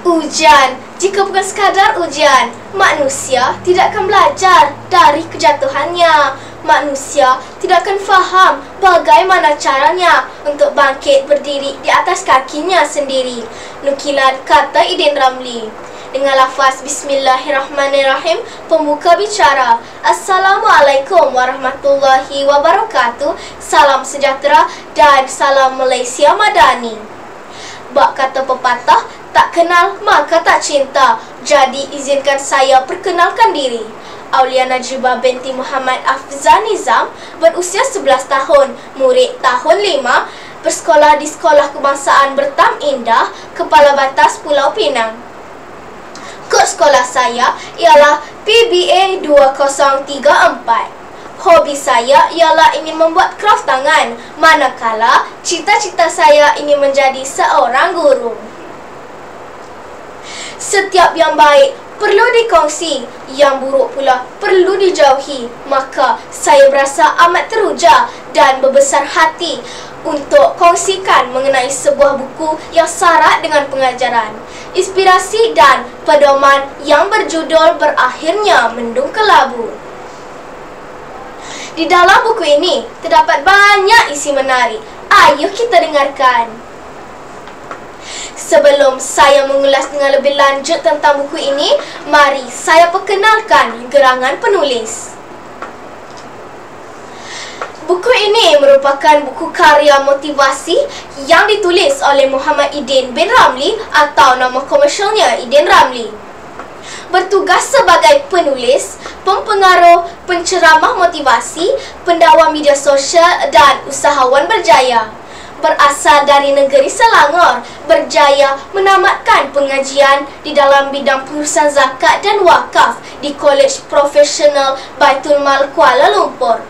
Ujian, jika bukan sekadar ujian, manusia tidak akan belajar dari kejatuhannya. Manusia tidak akan faham bagaimana caranya untuk bangkit berdiri di atas kakinya sendiri. Nukilan kata Idin Ramli. Dengan lafaz Bismillahirrahmanirrahim, pembuka bicara. Assalamualaikum warahmatullahi wabarakatuh. Salam sejahtera dan salam Malaysia Madani. Bak kata pepatah, tak kenal maka tak cinta. Jadi izinkan saya perkenalkan diri. Aulia Najibah binti Muhammad Afzan Nizam, berusia 11 tahun, murid tahun 5, bersekolah di Sekolah Kebangsaan Bertam Indah, Kepala Batas Pulau Pinang. Kod sekolah saya ialah PBA 2034. Hobi saya ialah ingin membuat kraft tangan, manakala cita-cita saya ingin menjadi seorang guru. Setiap yang baik perlu dikongsi, yang buruk pula perlu dijauhi. Maka saya berasa amat teruja dan berbesar hati untuk kongsikan mengenai sebuah buku yang syarat dengan pengajaran, inspirasi dan pedoman yang berjudul Berakhirnya Mendung Kelabu. Di dalam buku ini terdapat banyak isi menarik. Ayuh kita dengarkan. Sebelum saya mengulas dengan lebih lanjut tentang buku ini, mari saya perkenalkan gerangan penulis. Buku ini merupakan buku karya motivasi yang ditulis oleh Muhammad Idin bin Ramli atau nama komersialnya Idin Ramli. Bertugas sebagai penulis, pempengaruh, penceramah motivasi, pendakwa media sosial dan usahawan berjaya. Berasal dari negeri Selangor, berjaya menamatkan pengajian di dalam bidang pengurusan zakat dan wakaf di Kolej Profesional Baitul Mal Kuala Lumpur.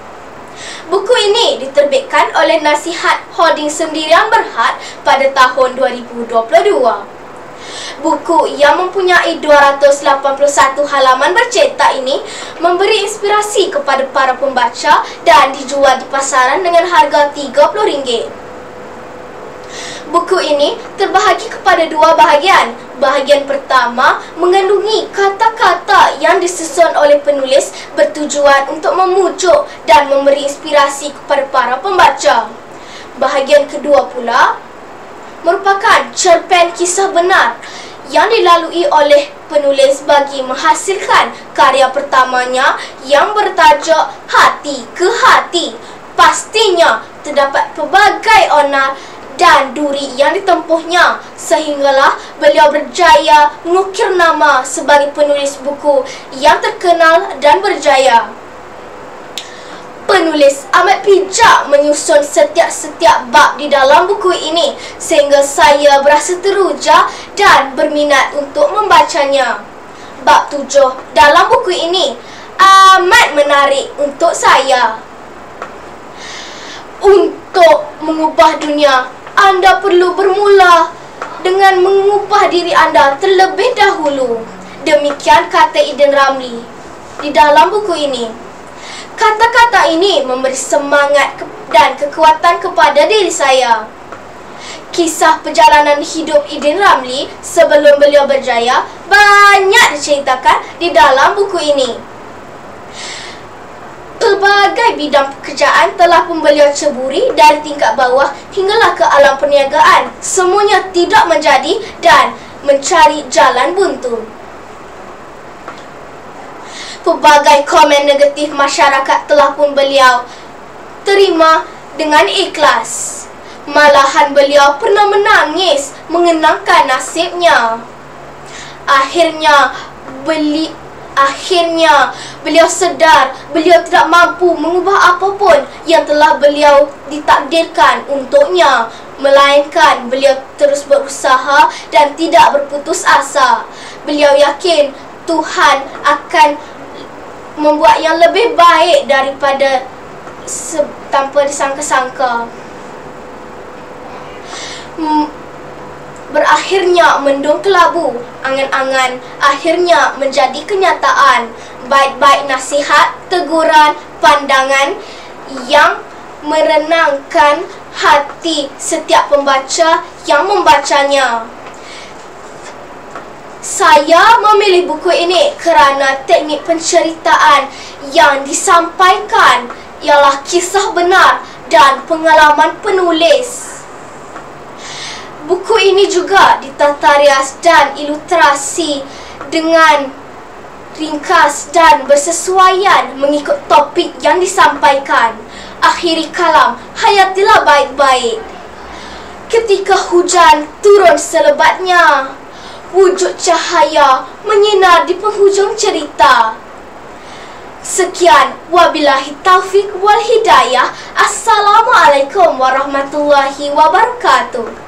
Buku ini diterbitkan oleh Nasihat Holding Sendirian Berhad pada tahun 2022. Buku yang mempunyai 281 halaman bercetak ini memberi inspirasi kepada para pembaca dan dijual di pasaran dengan harga RM30. Buku ini terbahagi kepada dua bahagian. Bahagian pertama mengandungi kata-kata yang disusun oleh penulis bertujuan untuk memujuk dan memberi inspirasi kepada para pembaca. Bahagian kedua pula merupakan cerpen kisah benar yang dilalui oleh penulis bagi menghasilkan karya pertamanya yang bertajuk Hati ke Hati. Pastinya terdapat pelbagai onar dan duri yang ditempuhnya sehinggalah beliau berjaya mengukir nama sebagai penulis buku yang terkenal dan berjaya. Penulis amat bijak menyusun setiap bab di dalam buku ini sehingga saya berasa teruja dan berminat untuk membacanya. Bab 7 dalam buku ini amat menarik untuk saya. Untuk mengubah dunia, anda perlu bermula dengan mengubah diri anda terlebih dahulu. Demikian kata Idin Ramli di dalam buku ini. Kata-kata ini memberi semangat dan kekuatan kepada diri saya. Kisah perjalanan hidup Idin Ramli sebelum beliau berjaya banyak diceritakan di dalam buku ini. Pelbagai bidang pekerjaan telah pun beliau ceburi dari tingkat bawah hinggalah ke alam perniagaan. Semuanya tidak menjadi dan mencari jalan buntu. Pelbagai komen negatif masyarakat telah pun beliau terima dengan ikhlas. Malahan beliau pernah menangis mengenangkan nasibnya. Akhirnya beliau sedar beliau tidak mampu mengubah apapun yang telah beliau ditakdirkan untuknya, melainkan beliau terus berusaha dan tidak berputus asa. Beliau yakin Tuhan akan membuat yang lebih baik daripada tanpa disangka-sangka. Berakhirnya mendung kelabu, angan-angan akhirnya menjadi kenyataan. Baik-baik nasihat, teguran, pandangan yang merenangkan hati setiap pembaca yang membacanya. Saya memilih buku ini kerana teknik penceritaan yang disampaikan ialah kisah benar dan pengalaman penulis. Buku ini juga ditata rias dan ilustrasi dengan ringkas dan bersesuaian mengikut topik yang disampaikan. Akhiri kalam, hayatilah baik-baik. Ketika hujan turun selebatnya, wujud cahaya menyinar di penghujung cerita. Sekian, wabillahi taufik wal hidayah. Assalamualaikum warahmatullahi wabarakatuh.